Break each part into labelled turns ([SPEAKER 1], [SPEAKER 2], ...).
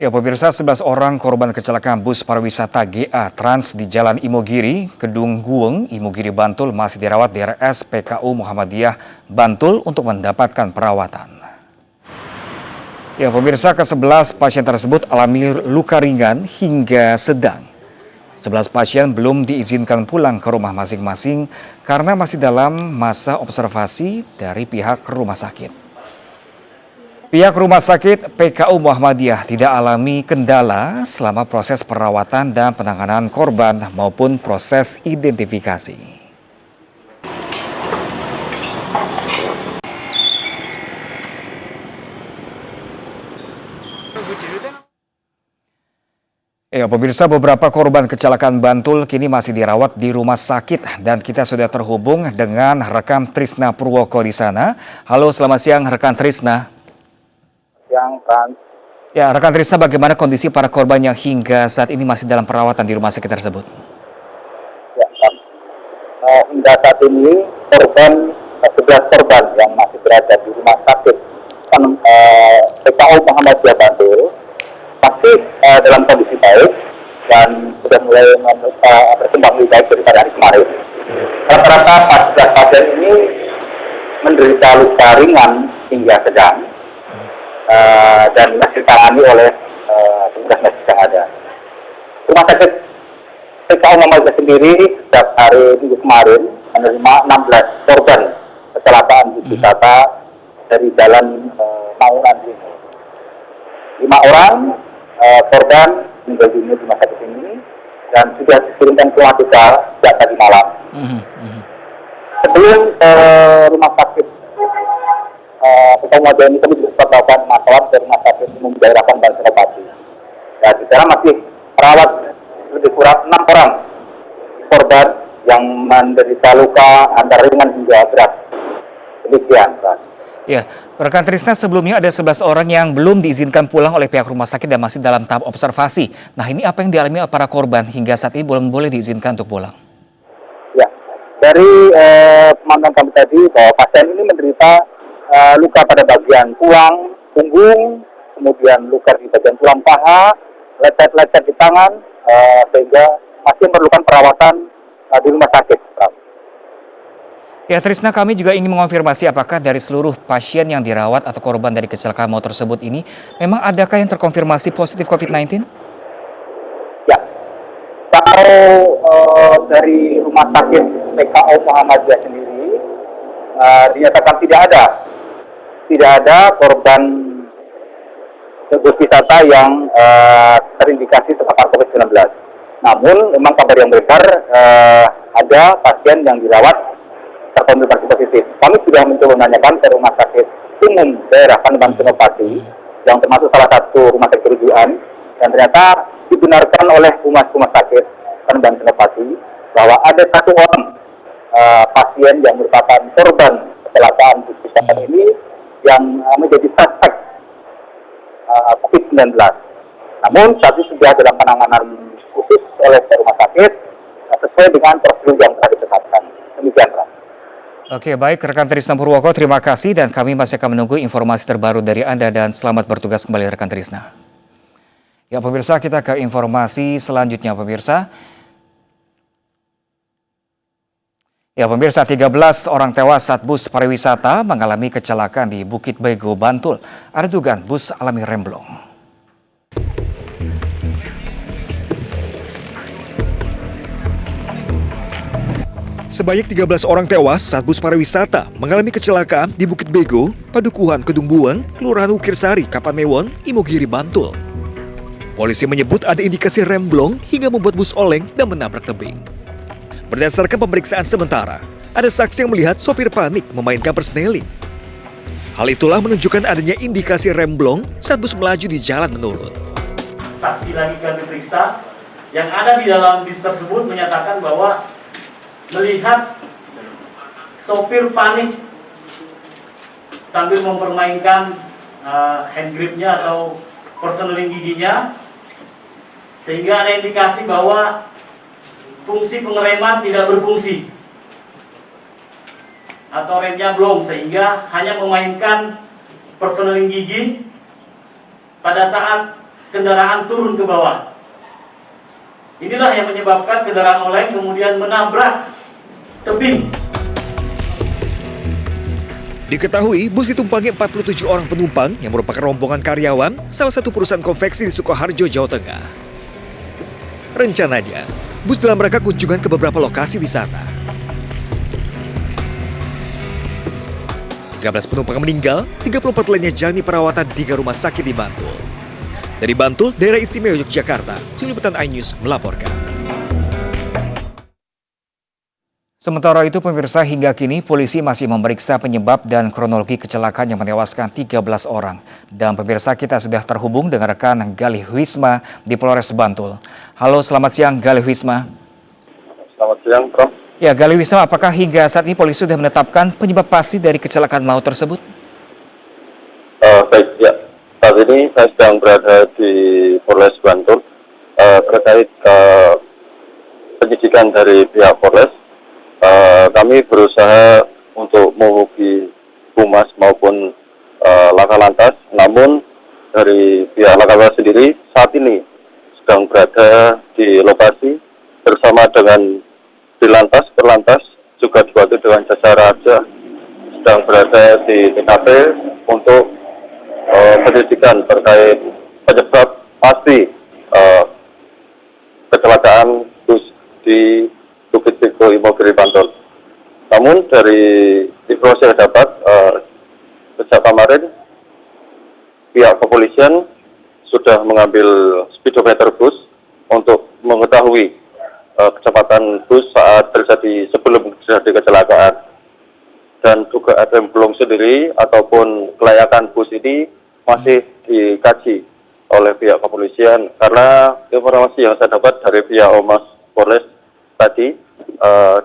[SPEAKER 1] Ya, pemirsa, 11 orang korban kecelakaan bus pariwisata GA Trans di Jalan Imogiri, Kedung Gueng, Imogiri, Bantul masih dirawat di RS PKU Muhammadiyah Bantul untuk mendapatkan perawatan. Ya, pemirsa, ke-11 pasien tersebut alami luka ringan hingga sedang. 11 pasien belum diizinkan pulang ke rumah masing-masing karena masih dalam masa observasi dari pihak rumah sakit. Pihak rumah sakit PKU Muhammadiyah tidak alami kendala selama proses perawatan dan penanganan korban maupun proses identifikasi. Ya, pemirsa, beberapa korban kecelakaan Bantul kini masih dirawat di rumah sakit dan kita sudah terhubung dengan rekan Trisna Purwoko di sana. Halo, selamat siang rekan Trisna. Ya, rekan Trisna, bagaimana kondisi para korban yang hingga saat ini masih dalam perawatan di rumah sakit tersebut?
[SPEAKER 2] Ya, hingga saat ini 11 korban yang masih berada di rumah sakit PKU Muhammadiyah Bantul masih dalam kondisi baik dan sudah mulai berkembang lebih baik daripada hari kemarin. Rata-rata 14 pasien ini menderita luka ringan hingga sedang. Dan masih ditangani oleh petugas medis yang ada. Rumah sakit PKU Muhammadiyah sendiri sejak hari Minggu kemarin menerima 16 korban kecelakaan bus wisata dari Jalan Maunan ini. 5 orang korban meninggal dunia di rumah sakit ini dan sudah dikirimkan ke rumah duka sejak tadi malam. Sebelum rumah sakit PKU Muhammadiyah ini kami juga sempat melakukan pemantauan ke rumah sakit umum daerah Pemban Senopati. Ya, di sana masih merawat lebih kurang 6 orang korban yang menderita luka antara ringan hingga berat. Demikian, Pak.
[SPEAKER 1] Ya, rekan Trisna, sebelumnya ada 11 orang yang belum diizinkan pulang oleh pihak rumah sakit dan masih dalam tahap observasi. Nah, ini apa yang dialami para korban hingga saat ini belum boleh diizinkan untuk pulang?
[SPEAKER 2] Ya, dari pemantauan kami tadi bahwa pasien ini menderita luka pada bagian tulang punggung, kemudian luka di bagian tulang paha, lecet-lecet di tangan, sehingga masih memerlukan perawatan di rumah sakit.
[SPEAKER 1] Ya, Trisna, kami juga ingin mengonfirmasi apakah dari seluruh pasien yang dirawat atau korban dari kecelakaan motor tersebut ini, memang adakah yang terkonfirmasi positif COVID-19?
[SPEAKER 2] Ya, kalau dari rumah sakit PKU Muhammadiyah sendiri, dinyatakan tidak ada korban bus wisata yang terindikasi terpapar COVID-19. Namun memang kabar yang beredar ada pasien yang dirawat terkonfirmasi positif. Kami sudah mencoba menanyakan ke rumah sakit umum daerah Pemban Senopati yang termasuk salah satu rumah sakit rujukan, dan ternyata dibenarkan oleh rumah sakit Pemban Senopati bahwa ada 1 orang pasien yang merupakan korban kecelakaan bus wisata ini yang menjadi suspek COVID-19. Namun saat ini sudah dalam penanganan khusus oleh rumah sakit sesuai dengan prosedur yang telah ditetapkan. Demikian, Pak.
[SPEAKER 1] Oke, baik, rekan Trisna Purwoko, terima kasih dan kami masih akan menunggu informasi terbaru dari Anda dan selamat bertugas kembali rekan Trisna. Ya, pemirsa, kita ke informasi selanjutnya, pemirsa. Ya, pemirsa, 13 orang tewas saat bus pariwisata mengalami kecelakaan di Bukit Bego, Bantul. Ada dugaan bus alami remblong. Sebanyak 13 orang tewas saat bus pariwisata mengalami kecelakaan di Bukit Bego, Padukuhan Kedung Bueng, Kelurahan Ukirsari, Kapanewon, Imogiri, Bantul. Polisi menyebut ada indikasi remblong hingga membuat bus oleng dan menabrak tebing. Berdasarkan pemeriksaan sementara, ada saksi yang melihat sopir panik memainkan persneling. Hal itulah menunjukkan adanya indikasi remblong saat bus melaju di jalan menurun.
[SPEAKER 3] Saksi lagi kami periksa, yang ada di dalam bis tersebut menyatakan bahwa melihat sopir panik sambil mempermainkan hand gripnya atau persneling giginya, sehingga ada indikasi bahwa fungsi pengereman tidak berfungsi atau remnya blong, sehingga hanya memainkan persneling gigi pada saat kendaraan turun ke bawah. Inilah yang menyebabkan kendaraan oleng kemudian menabrak tebing.
[SPEAKER 4] Diketahui bus ditumpangi 47 orang penumpang yang merupakan rombongan karyawan salah satu perusahaan konveksi di Sukoharjo, Jawa Tengah. Rencananya, bus dalam rangka kunjungan ke beberapa lokasi wisata. 13 penumpang meninggal, 34 lainnya jalani perawatan di 3 rumah sakit di Bantul. Dari Bantul, Daerah Istimewa Yogyakarta, Tim Liputan iNews melaporkan.
[SPEAKER 1] Sementara itu pemirsa, hingga kini polisi masih memeriksa penyebab dan kronologi kecelakaan yang menewaskan 13 orang. Dan pemirsa, kita sudah terhubung dengan rekan Galih Wisma di Polres Bantul. Halo, selamat siang Galih Wisma.
[SPEAKER 2] Selamat siang, Prof.
[SPEAKER 1] Ya, Galih Wisma, apakah hingga saat ini polisi sudah menetapkan penyebab pasti dari kecelakaan maut tersebut?
[SPEAKER 2] Baik, ya. Saat ini saya sedang berada di Polres Bantul terkait penyidikan dari pihak Polres. Kami berusaha untuk menghubungi Humas maupun Laka Lantas, namun dari pihak Laka Lantas sendiri saat ini sedang berada di lokasi bersama dengan Lantas, Perlantas, juga dibantu dengan jajaran Raja, sedang berada di TKP untuk penyidikan terkait penyebab pasti kecelakaan bus di Bukit Tinggo Imogiri Bantul. Namun dari informasi yang dapat sejak kemarin pihak kepolisian sudah mengambil speedometer bus untuk mengetahui kecepatan bus saat sebelum terjadi kecelakaan. Dan juga ada belum sendiri ataupun kelayakan bus ini masih dikaji oleh pihak kepolisian, karena informasi yang saya dapat dari pihak Humas Polres tadi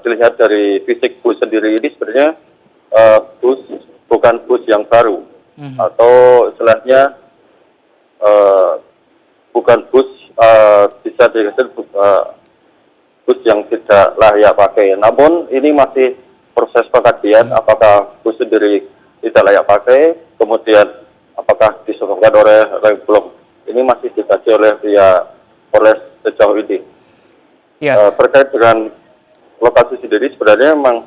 [SPEAKER 2] dilihat dari fisik bus sendiri ini sebenarnya bus bukan bus yang baru atau istilahnya bukan bus bisa dikatakan bus yang tidak layak pakai. Namun ini masih proses pengkajian apakah bus sendiri tidak layak pakai, kemudian apakah disebabkan oleh rem blok. Ini masih dikaji oleh pihak Polres sejauh ini.
[SPEAKER 1] Ya.
[SPEAKER 2] Terkait dengan lokasi sendiri sebenarnya memang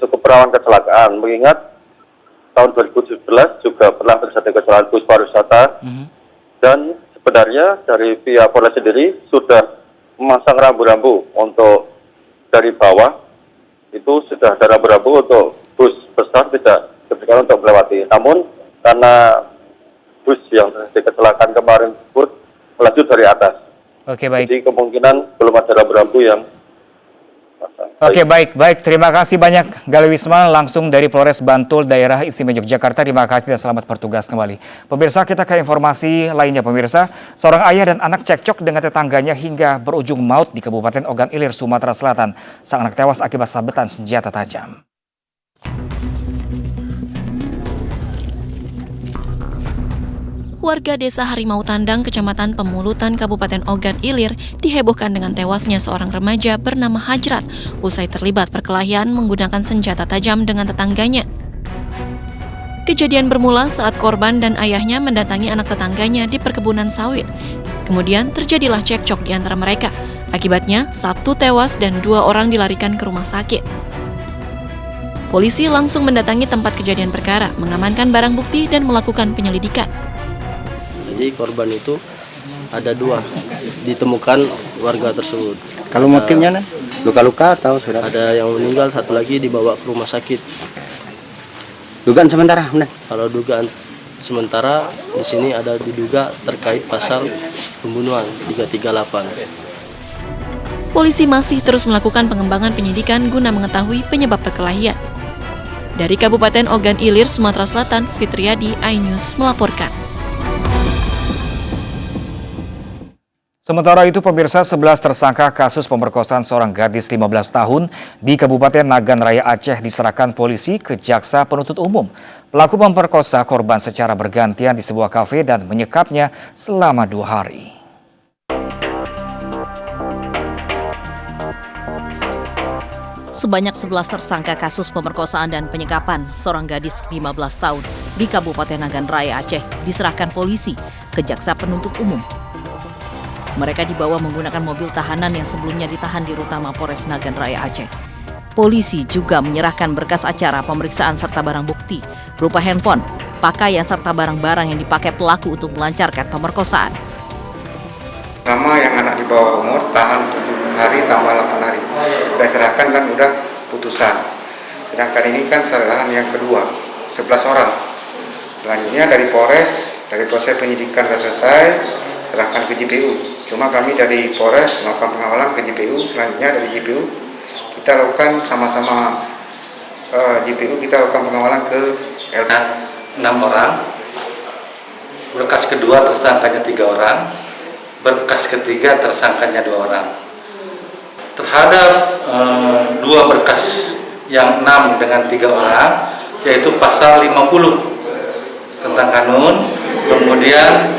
[SPEAKER 2] cukup rawan kecelakaan, mengingat tahun 2017 juga pernah terjadi kecelakaan bus pariwisata. Dan sebenarnya dari pihak Polres sendiri sudah memasang rambu-rambu untuk dari bawah. Itu sudah ada rambu-rambu untuk bus besar tidak diberikan untuk melewati. Namun karena bus yang terjadi kecelakaan kemarin tersebut melaju dari atas.
[SPEAKER 1] Oke, baik.
[SPEAKER 2] Jadi kemungkinan belum ada rambu-rambu yang pasang.
[SPEAKER 1] Oke, baik. Terima kasih banyak Galih Wisma langsung dari Polres Bantul, Daerah Istimewa Yogyakarta. Terima kasih dan selamat bertugas kembali. Pemirsa, kita ke informasi lainnya pemirsa. Seorang ayah dan anak cekcok dengan tetangganya hingga berujung maut di Kabupaten Ogan Ilir, Sumatera Selatan. Sang anak tewas akibat sabetan senjata tajam.
[SPEAKER 5] Warga Desa Harimau Tandang, Kecamatan Pemulutan, Kabupaten Ogan Ilir dihebohkan dengan tewasnya seorang remaja bernama Hajrat usai terlibat perkelahian menggunakan senjata tajam dengan tetangganya. Kejadian bermula saat korban dan ayahnya mendatangi anak tetangganya di perkebunan sawit. Kemudian terjadilah cekcok di antara mereka. Akibatnya, 1 tewas dan 2 orang dilarikan ke rumah sakit. Polisi langsung mendatangi tempat kejadian perkara, mengamankan barang bukti dan melakukan penyelidikan.
[SPEAKER 6] Jadi korban itu ada 2 ditemukan warga tersebut.
[SPEAKER 7] Kalau motifnya luka-luka atau sudah?
[SPEAKER 6] Ada yang meninggal, 1 lagi dibawa ke rumah sakit.
[SPEAKER 7] Dugaan sementara, benar?
[SPEAKER 6] Kalau dugaan sementara di sini ada diduga terkait pasal pembunuhan 338.
[SPEAKER 5] Polisi masih terus melakukan pengembangan penyidikan guna mengetahui penyebab perkelahian. Dari Kabupaten Ogan Ilir, Sumatera Selatan, Fitriadi, iNews melaporkan.
[SPEAKER 1] Sementara itu pemirsa, 11 tersangka kasus pemerkosaan seorang gadis 15 tahun di Kabupaten Nagan Raya Aceh diserahkan polisi ke jaksa penuntut umum. Pelaku memperkosa korban secara bergantian di sebuah kafe dan menyekapnya selama 2 hari.
[SPEAKER 8] Sebanyak 11 tersangka kasus pemerkosaan dan penyekapan seorang gadis 15 tahun di Kabupaten Nagan Raya Aceh diserahkan polisi ke jaksa penuntut umum. Mereka dibawa menggunakan mobil tahanan yang sebelumnya ditahan di rutan Mapores Nagan Raya Aceh. Polisi juga menyerahkan berkas acara pemeriksaan serta barang bukti berupa handphone, pakaian serta barang-barang yang dipakai pelaku untuk melancarkan pemerkosaan.
[SPEAKER 9] Nama yang anak di bawah umur tahan 7 hari tambah 8 hari. Udah serahkan dan udah putusan. Sedangkan ini kan serlahan yang kedua, 11 orang. Selanjutnya dari Polres, dari proses penyidikan sudah selesai, serahkan ke JPU. Cuma kami dari Polres melakukan pengawalan ke JPU, selanjutnya dari JPU kita lakukan sama-sama JPU kita lakukan pengawalan ke LK.
[SPEAKER 10] 6 orang, berkas kedua tersangkanya 3 orang, berkas ketiga tersangkanya 2 orang. Terhadap 2 berkas yang 6 dengan 3 orang, yaitu pasal 50 tentang kanun, kemudian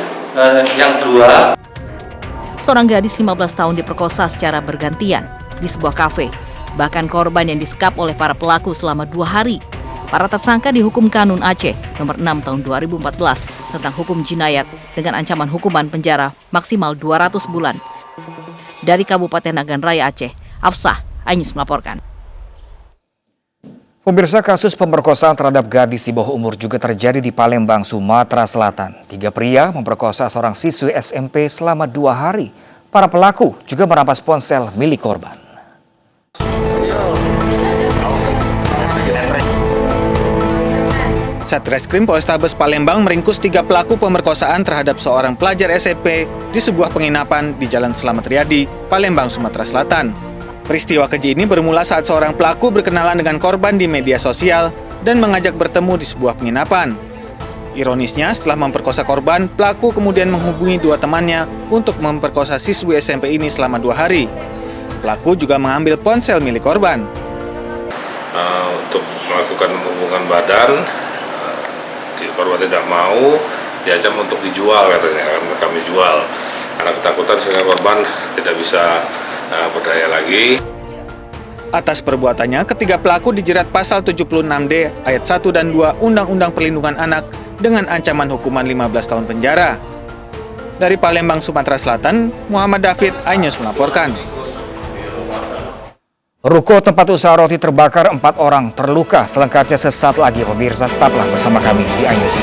[SPEAKER 10] yang kedua.
[SPEAKER 8] Seorang gadis 15 tahun diperkosa secara bergantian di sebuah kafe. Bahkan korban yang disekap oleh para pelaku selama 2 hari. Para tersangka dihukum Kanun Aceh nomor 6 tahun 2014 tentang hukum jinayat dengan ancaman hukuman penjara maksimal 200 bulan. Dari Kabupaten Nagan Raya Aceh, Afsah, iNews melaporkan.
[SPEAKER 1] Pemirsa, kasus pemerkosaan terhadap gadis di bawah umur juga terjadi di Palembang, Sumatera Selatan. 3 pria memperkosa seorang siswi SMP selama 2 hari. Para pelaku juga merampas ponsel milik korban.
[SPEAKER 11] Satreskrim Polrestabes Palembang meringkus 3 pelaku pemerkosaan terhadap seorang pelajar SMP di sebuah penginapan di Jalan Slamet Riyadi, Palembang, Sumatera Selatan. Peristiwa keji ini bermula saat seorang pelaku berkenalan dengan korban di media sosial dan mengajak bertemu di sebuah penginapan. Ironisnya, setelah memperkosa korban, pelaku kemudian menghubungi 2 temannya untuk memperkosa siswi SMP ini selama 2 hari. Pelaku juga mengambil ponsel milik korban.
[SPEAKER 12] Untuk melakukan hubungan badan, korban tidak mau, diancam untuk dijual katanya, akan kami jual. Karena ketakutan sehingga korban tidak bisa berdaya lagi.
[SPEAKER 11] Atas perbuatannya, ketiga pelaku dijerat pasal 76D ayat 1 dan 2 Undang-Undang Perlindungan Anak dengan ancaman hukuman 15 tahun penjara. Dari Palembang, Sumatera Selatan, Muhammad David, iNews melaporkan.
[SPEAKER 1] Ruko tempat usaha roti terbakar, 4 orang terluka. Selengkapnya sesaat lagi, pemirsa, tetaplah bersama kami di iNews.